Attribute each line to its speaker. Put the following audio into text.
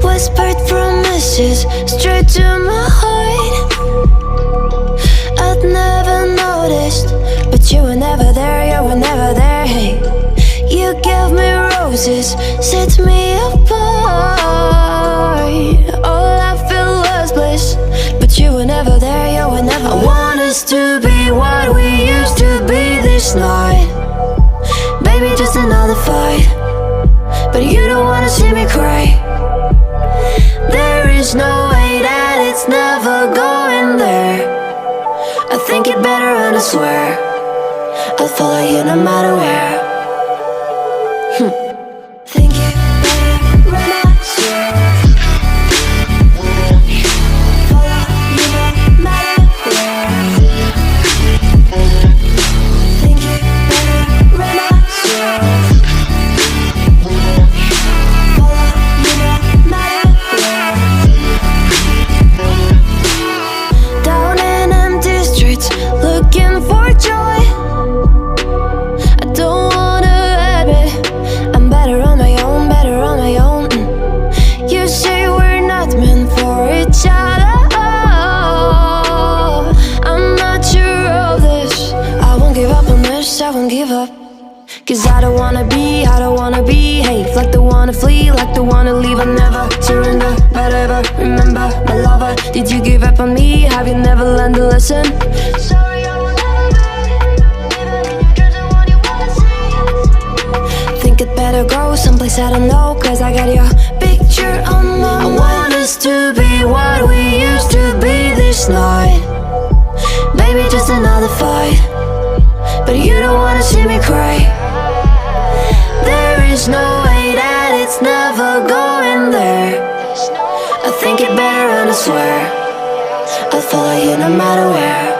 Speaker 1: Whispered promises straight to my heart. I'd never noticed, but you were never there, you were never there. Hey, you gave me roses, set me apart. All I felt was bliss, but you were never there, you were never there. I want us to be what we used to be this night. Baby, just another fight, but you don't wanna see me cry. There is no way that it's never going there. I think it better and I swear I'll follow you no matter where. Think it better and I swear follow you no matter where. Think it better and I swear follow you no matter where. Down in empty streets, looking for joy. I don't wanna admit I'm better on my own, better on my own. You say we're not meant for each other. I'm not sure of this. I won't give up on this, I won't give up. Cause I don't wanna be, hey, like the wanna flee, like the wanna leave. I never surrender, but ever remember my lover. Did you give up on me? Have you never learned to listen? Sorry, I will never be, even in your dreams and what you wanna see. Think it better go someplace I don't know, cause I got your picture on my mind. I want us to be what we used to be this night. Baby, just another fight, but you don't wanna see me cry. There is no way that it's never going there. I think it better and I swear I'll follow you no matter where.